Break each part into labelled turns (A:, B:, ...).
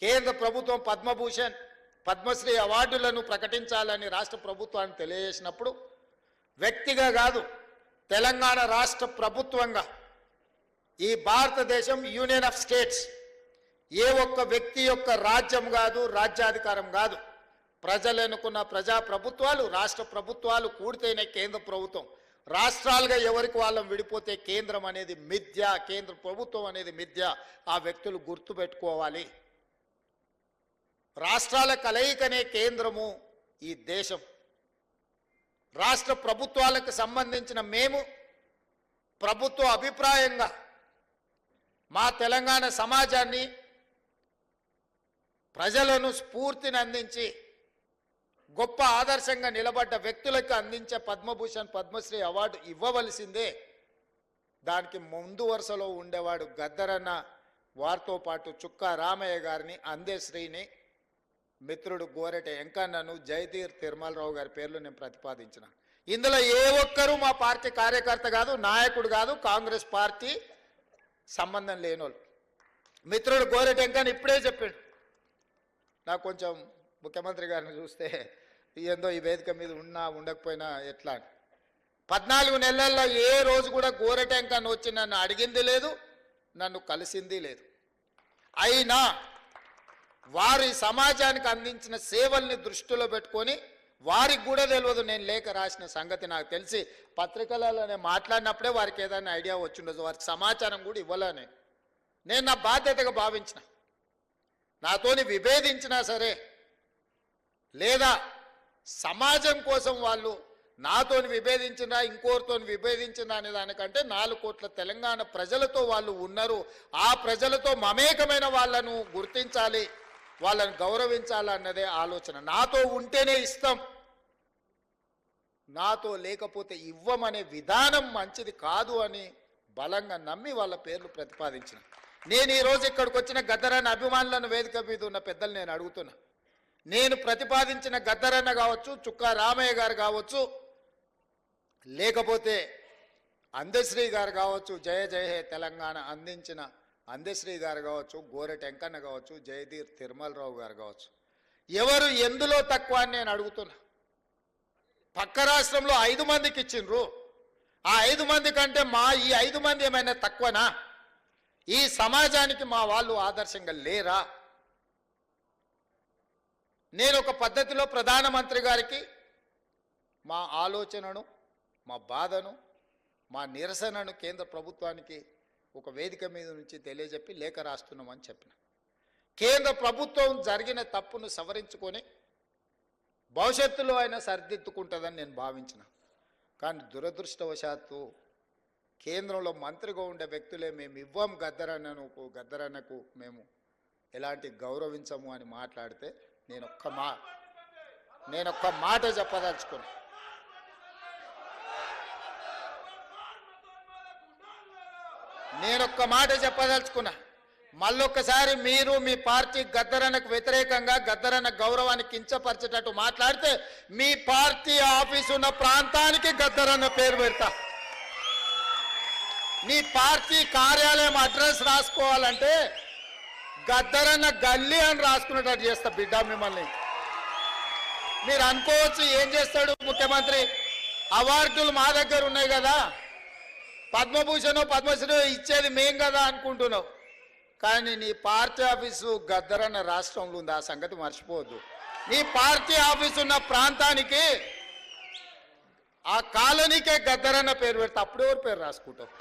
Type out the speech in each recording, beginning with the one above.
A: కేంద్ర ప్రభుత్వం పద్మభూషణ్ పద్మశ్రీ అవార్డులను ప్రకటించాలని రాష్ట్ర ప్రభుత్వాన్ని తెలియజేసినప్పుడు వ్యక్తిగా కాదు తెలంగాణ రాష్ట్ర ప్రభుత్వంగా ఈ భారతదేశం యూనియన్ ఆఫ్ స్టేట్స్ ఏ ఒక్క వ్యక్తి యొక్క రాజ్యం కాదు, రాజ్యాధికారం కాదు. ప్రజలు ఎన్నుకున్న ప్రజాప్రభుత్వాలు, రాష్ట్ర ప్రభుత్వాలు కూడితేనే కేంద్ర ప్రభుత్వం. రాష్ట్రాలుగా ఎవరికి వాళ్ళం విడిపోతే కేంద్రం అనేది మిథ్య, కేంద్ర ప్రభుత్వం అనేది మిథ్య. ఆ వ్యక్తులు గుర్తుపెట్టుకోవాలి. రాష్ట్రాల కలయికనే కేంద్రము ఈ దేశం. రాష్ట్ర ప్రభుత్వాలకు సంబంధించిన మేము ప్రభుత్వ అభిప్రాయంగా మా తెలంగాణ సమాజాన్ని, ప్రజలను స్ఫూర్తిని అందించి గొప్ప ఆదర్శంగా నిలబడ్డ వ్యక్తులకు అందించే పద్మభూషణ్ పద్మశ్రీ అవార్డు ఇవ్వవలసిందే. దానికి ముందు వరుసలో ఉండేవాడు గద్దరన్న, వారితో పాటు చుక్కా రామయ్య గారిని, అందశ్రీని, మిత్రుడు గోరెట వెంకన్నను, జయతీర్ తిరుమలరావు గారి పేర్లు నేను ప్రతిపాదించిన. ఇందులో ఏ ఒక్కరూ మా పార్టీ కార్యకర్త కాదు, నాయకుడు కాదు, కాంగ్రెస్ పార్టీ సంబంధం లేనోళ్ళు. మిత్రుడు గోరెట వెంకన్న ఇప్పుడే చెప్పాడు. నాకు కొంచెం ముఖ్యమంత్రి గారిని చూస్తే ఏందో ఈ వేదిక మీద ఉన్నా ఉండకపోయినా ఎట్లా 14 నెలల్లో ఏ రోజు కూడా గోరెట వెంకన్న వచ్చి నన్ను అడిగింది లేదు, నన్ను కలిసింది లేదు. అయినా వారి సమాజానికి అందించిన సేవల్ని దృష్టిలో పెట్టుకొని వారికి కూడా తెలియదు నేను లేఖ రాసిన సంగతి. నాకు తెలిసి పత్రికలలోనే మాట్లాడినప్పుడే వారికి ఏదైనా ఐడియా వచ్చిండదు. వారికి సమాచారం కూడా ఇవ్వలేని నేను నా బాధ్యతగా భావించిన. నాతోని విభేదించినా సరే, లేదా సమాజం కోసం వాళ్ళు నాతోని విభేదించినా ఇంకోరితో విభేదించినా అనే దానికంటే 4 కోట్ల తెలంగాణ ప్రజలతో వాళ్ళు ఉన్నారు. ఆ ప్రజలతో మమేకమైన వాళ్ళను గుర్తించాలి, వాళ్ళని గౌరవించాలి అన్నదే ఆలోచన. నాతో ఉంటేనే ఇస్తాం, నాతో లేకపోతే ఇవ్వమనే విధానం మంచిది కాదు అని బలంగా నమ్మి వాళ్ళ పేర్లు ప్రతిపాదించిన. నేను ఈరోజు ఇక్కడికి వచ్చిన గద్దరన్న అభిమానులను వేదిక మీద ఉన్న పెద్దలు నేను అడుగుతున్నా. నేను ప్రతిపాదించిన గద్దరన్న కావచ్చు, చుక్కా రామయ్య గారు కావచ్చు, లేకపోతే అందశ్రీ గారు కావచ్చు, జయ జయ హే తెలంగాణ అందించిన అందశ్రీ గారు కావచ్చు, గోరెట వెంకన్న కావచ్చు, జయదీర్ తిరుమలరావు గారు కావచ్చు, ఎవరు ఎందులో తక్కువ అని నేను అడుగుతున్నా. పక్క రాష్ట్రంలో 5 మందికి ఇచ్చిండ్రు. ఆ 5 మంది కంటే ఈ 5 మంది ఏమైనా తక్కువనా? ఈ సమాజానికి మా వాళ్ళు ఆదర్శంగా లేరా? నేను ఒక పద్ధతిలో ప్రధానమంత్రి గారికి మా ఆలోచనను, మా బాధను, మా నిరసనను కేంద్ర ప్రభుత్వానికి ఒక వేదిక మీద నుంచి తెలియజెప్పి లేఖ రాస్తున్నామని చెప్పిన. కేంద్ర ప్రభుత్వం జరిగిన తప్పును సవరించుకొని భవిష్యత్తులో అయినా సరిదిద్దుకుంటుందని నేను భావించిన. కానీ దురదృష్టవశాత్తు కేంద్రంలో మంత్రిగా ఉండే వ్యక్తులే మేము ఇవ్వం గద్దరన్నకు మేము ఎలాంటి గౌరవించము అని మాట్లాడితే నేను ఒక్క మాట చెప్పదలుచుకున్నా. మళ్ళొక్కసారి మీరు మీ పార్టీ గద్దరన్నకు వ్యతిరేకంగా, గద్దరన్న గౌరవాన్ని కించపరిచేటట్టు మాట్లాడితే మీ పార్టీ ఆఫీసు ఉన్న ప్రాంతానికి గద్దరన్న పేరు పెడతా. నీ పార్టీ కార్యాలయం అడ్రస్ రాసుకోవాలంటే గద్దరన్న గల్లీ అని రాసుకునేటట్టు చేస్తా బిడ్డ మిమ్మల్ని. మీరు అనుకోవచ్చు ఏం చేస్తాడు ముఖ్యమంత్రి, అవార్డులు మా దగ్గర ఉన్నాయి కదా, పద్మభూషణ్ పద్మశ్రీ ఇచ్చేది మేం కదా అనుకుంటున్నావు. కానీ నీ పార్టీ ఆఫీసు గద్దరన్న రాష్ట్రంలో ఉంది, ఆ సంగతి మర్చిపోవద్దు. నీ పార్టీ ఆఫీసు ఉన్న ప్రాంతానికి, ఆ కాలనీకే గద్దరన్న పేరు పెడితే అప్పుడు ఎవరు పేరు రాసుకుంటావు?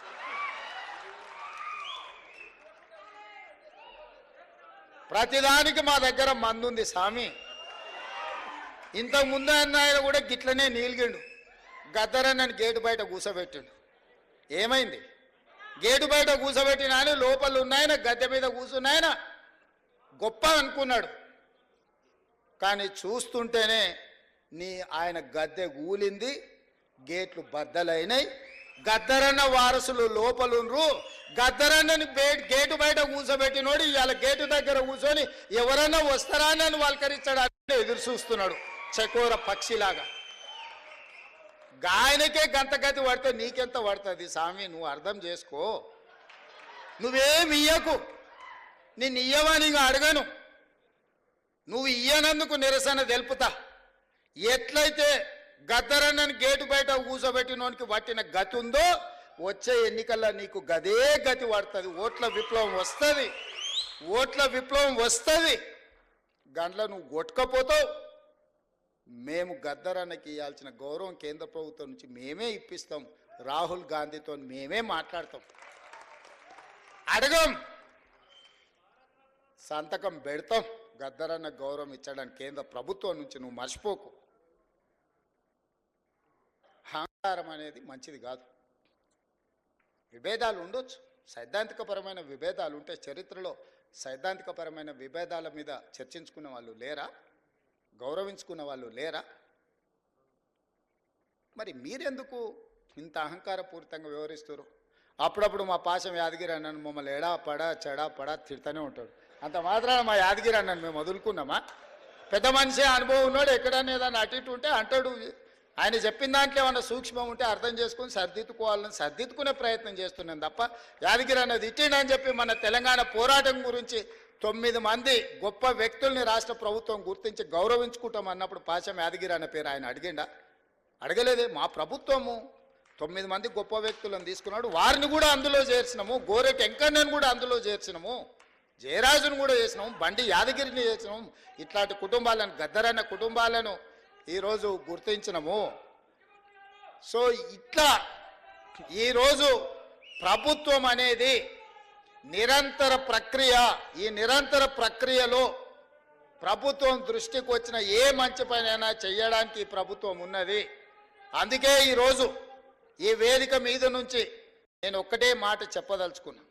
A: ప్రతిదానికి మా దగ్గర మందుంది స్వామి. ఇంతకు ముందు ఆయన కూడా గిట్లనే నీలిగిండు. గద్దరన్నని గేటు బయట కూసబెట్టిండు. ఏమైంది? గేటు బయట కూసబెట్టిన ఆయన లోపల ఉన్నాయన, గద్దె మీద కూర్చున్నాయన గొప్ప అనుకున్నాడు. కానీ చూస్తుంటేనే ఆయన గద్దె కూలింది, గేట్లు బద్దలైనాయి. గద్దరన్న వారసులు లోపలుండ్రు. గద్దరన్నని గేటు బయట కూర్చోబెట్టినోడు ఇవాళ గేటు దగ్గర కూర్చొని ఎవరన్నా వస్తారా అని వాళ్ళకరించడానికి ఎదురు చూస్తున్నాడు చకోర పక్షిలాగా. గాయనకే గంతగతి పడితే నీకెంత పడుతుంది స్వామి? నువ్వు అర్థం చేసుకో. నువ్వేమి ఇయ్యకు, నేను ఇయ్యవని ఇంకా అడగను. నువ్వు ఇయ్యనందుకు నిరసన తెలుపుతా. ఎట్లయితే గద్దరన్నని గేటు బయట కూర్చోబెట్టినోనికి పట్టిన గతి ఉందో వచ్చే ఎన్నికల్లో నీకు గదే గతి పడుతుంది. ఓట్ల విప్లవం వస్తుంది, ఓట్ల విప్లవం వస్తుంది. గండ్ల నువ్వు కొట్టుకపోతావు. మేము గద్దరన్నకి ఇవ్వాల్సిన గౌరవం కేంద్ర ప్రభుత్వం నుంచి మేమే ఇప్పిస్తాం. రాహుల్ గాంధీతో మేమే మాట్లాడతాం, అడగం, సంతకం పెడతాం. గద్దరన్న గౌరవం ఇచ్చడానికి కేంద్ర ప్రభుత్వం నుంచి నువ్వు మర్చిపోకు. అహంకారం అనేది మంచిది కాదు. విభేదాలు ఉండొచ్చు, సైద్ధాంతికపరమైన విభేదాలు ఉంటే. చరిత్రలో సైద్ధాంతికపరమైన విభేదాల మీద చర్చించుకున్న వాళ్ళు లేరా? గౌరవించుకున్న వాళ్ళు లేరా? మరి మీరెందుకు ఇంత అహంకారపూరితంగా వ్యవహరిస్తారు? అప్పుడప్పుడు మా పాశం యాదగిరి అన్నను మమ్మల్ని ఎడా పడా చెడా పడా తిడతానే ఉంటాడు. అంత మాత్రాన మా యాదగిరి అన్నను మేము వదులుకున్నామా? పెద్ద మనిషి అనుభవం ఉన్నాడు, ఎక్కడన్నా ఏదన్నా అటు ఇటు ఉంటే అంటాడు. ఆయన చెప్పిన దాంట్లో ఏమన్నా సూక్ష్మం ఉంటే అర్థం చేసుకుని సర్దిద్దుకోవాలని సర్దిద్దుకునే ప్రయత్నం చేస్తున్నాను తప్ప యాదగిరి అన్నది ఇట్టిండని చెప్పి మన తెలంగాణ పోరాటం గురించి 9 మంది గొప్ప వ్యక్తుల్ని రాష్ట్ర ప్రభుత్వం గుర్తించి గౌరవించుకుంటాం అన్నప్పుడు పాశం యాదగిరి అన్న పేరు ఆయన అడిగిండా? అడగలేదే. మా ప్రభుత్వము 9 మంది గొప్ప వ్యక్తులను తీసుకున్నాడు, వారిని కూడా అందులో చేర్చినాము. గోరెటి వెంకన్నను కూడా అందులో చేర్చినాము, జయరాజును కూడా చేసినాము, బండి యాదగిరిని చేసినాము. ఇట్లాంటి కుటుంబాలను, గద్దరన్న కుటుంబాలను ఈరోజు గుర్తించినము. సో ఇట్లా ఈరోజు ప్రభుత్వం అనేది నిరంతర ప్రక్రియ. ఈ నిరంతర ప్రక్రియలో ప్రభుత్వం దృష్టికి వచ్చిన ఏ మంచి పనైనా చేయడానికి ఈ ప్రభుత్వం ఉన్నది. అందుకే ఈరోజు ఈ వేదిక మీద నుంచి నేను ఒక్కటే మాట చెప్పదలుచుకున్నా.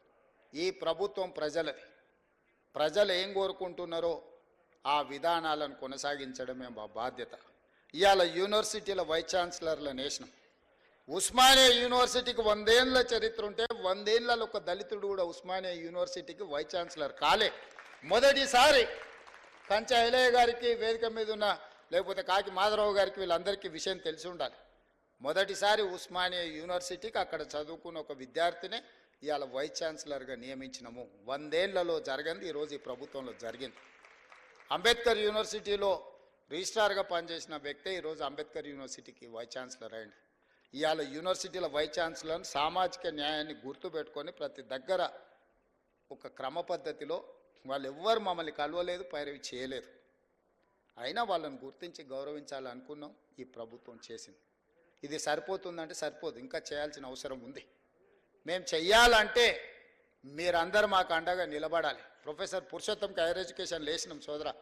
A: ఈ ప్రభుత్వం ప్రజలది. ప్రజలు ఏం కోరుకుంటున్నారో ఆ విధానాలను కొనసాగించడమే మా బాధ్యత. ఇవాళ యూనివర్సిటీల వైస్ ఛాన్సలర్లను వేసినాం. ఉస్మానియా యూనివర్సిటీకి 100 ఏళ్ళ చరిత్ర ఉంటే 100 ఏళ్ళలో ఒక దళితుడు కూడా ఉస్మానియా యూనివర్సిటీకి వైస్ ఛాన్సలర్ కాలే. మొదటిసారి కంచె ఐలయ్య గారికి, వేదిక మీద ఉన్న లేకపోతే కాకి మాధవరావు గారికి, వీళ్ళందరికీ విషయం తెలిసి ఉండాలి. మొదటిసారి ఉస్మానియా యూనివర్సిటీకి అక్కడ చదువుకున్న ఒక విద్యార్థిని ఇవాళ వైస్ ఛాన్సలర్గా నియమించినాము. 100 ఏళ్లలో జరగంది ఈరోజు ఈ ప్రభుత్వంలో జరిగింది. అంబేద్కర్ యూనివర్సిటీలో రిజిస్ట్రార్గా పనిచేసిన వ్యక్తే ఈరోజు అంబేద్కర్ యూనివర్సిటీకి వైస్ ఛాన్సలర్ అయ్యింది. ఇవాళ యూనివర్సిటీల వైస్ ఛాన్సలర్ని సామాజిక న్యాయాన్ని గుర్తుపెట్టుకొని ప్రతి దగ్గర ఒక క్రమ పద్ధతిలో వాళ్ళు ఎవ్వరు మమ్మల్ని కలవలేదు, పైరవి చేయలేదు. అయినా వాళ్ళని గుర్తించి గౌరవించాలనుకున్నాం. ఈ ప్రభుత్వం చేసింది. ఇది సరిపోతుందంటే సరిపోదు, ఇంకా చేయాల్సిన అవసరం ఉంది. మేము చెయ్యాలంటే మీరందరూ మాకు అండగా నిలబడాలి. ప్రొఫెసర్ పురుషోత్తంకి హైయర్ ఎడ్యుకేషన్ లేచినాం సోదరా.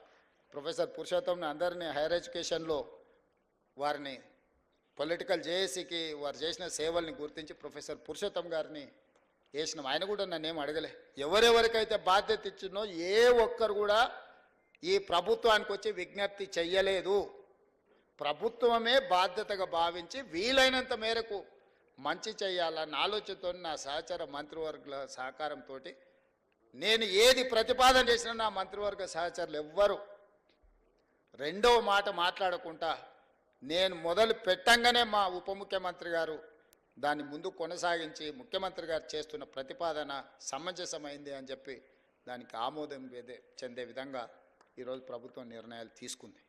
A: ప్రొఫెసర్ పురుషోత్తంని అందరినీ హైయర్ ఎడ్యుకేషన్లో వారిని పొలిటికల్ జేఏసీకి వారు చేసిన సేవల్ని గుర్తించి ప్రొఫెసర్ పురుషోత్తం గారిని వేసినాం. ఆయన కూడా నన్నేం అడగలే. ఎవరెవరికైతే బాధ్యత ఇచ్చినో ఏ ఒక్కరు కూడా ఈ ప్రభుత్వానికి వచ్చి విజ్ఞప్తి చెయ్యలేదు. ప్రభుత్వమే బాధ్యతగా భావించి వీలైనంత మేరకు మంచి చేయాలన్న ఆలోచనతో నా సహచర మంత్రివర్గుల సహకారంతో నేను ఏది ప్రతిపాదన చేసినా నా మంత్రివర్గ సహచరులు ఎవ్వరు రెండవ మాట మాట్లాడకుండా నేను మొదలు పెట్టంగానే మా ఉప ముఖ్యమంత్రి గారు దాన్ని ముందు కొనసాగించి ముఖ్యమంత్రి గారు చేస్తున్న ప్రతిపాదన సమంజసమైంది అని చెప్పి దానికి ఆమోదం చెందే విధంగా ఈరోజు ప్రభుత్వం నిర్ణయాలు తీసుకుంది.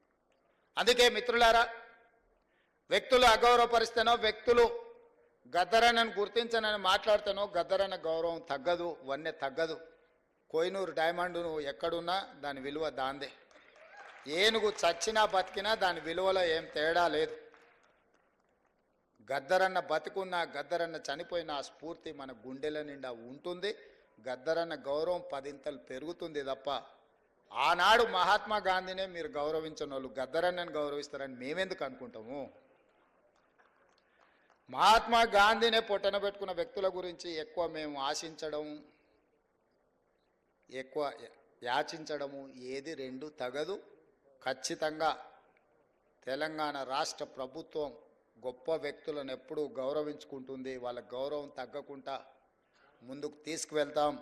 A: అందుకే మిత్రులారా, వ్యక్తులు అగౌరవపరిస్తేనో, వ్యక్తులు గద్దరన్నను గుర్తించనని మాట్లాడితేనో గద్దరన్న గౌరవం తగ్గదు, వన్నె తగ్గదు. కోహినూరు డైమండ్ నువ్వు ఎక్కడున్నా దాని విలువ దాందే. ఏనుగు చచ్చినా బతికినా దాని విలువలో ఏం తేడా లేదు. గద్దరన్న బతికున్నా, గద్దరన్న చనిపోయిన ఆ స్ఫూర్తి మన గుండెల నిండా ఉంటుంది. గద్దరన్న గౌరవం 10 ఇంతలు పెరుగుతుంది తప్ప ఆనాడు మహాత్మా గాంధీనే మీరు గౌరవించిన వాళ్ళు గద్దరన్నను గౌరవిస్తారని మేమెందుకు అనుకుంటాము? మహాత్మా గాంధీనే పొట్టన పెట్టుకున్న వ్యక్తుల గురించి ఎక్కువ మేము ఆశించడం, ఎక్కువ యాచించడము ఏది రెండు తగదు. ఖచ్చితంగా తెలంగాణ రాష్ట్ర ప్రభుత్వం గొప్ప వ్యక్తులను ఎప్పుడూ గౌరవించుకుంటుంది. వాళ్ళ గౌరవం తగ్గకుండా ముందుకు తీసుకువెళ్తాం.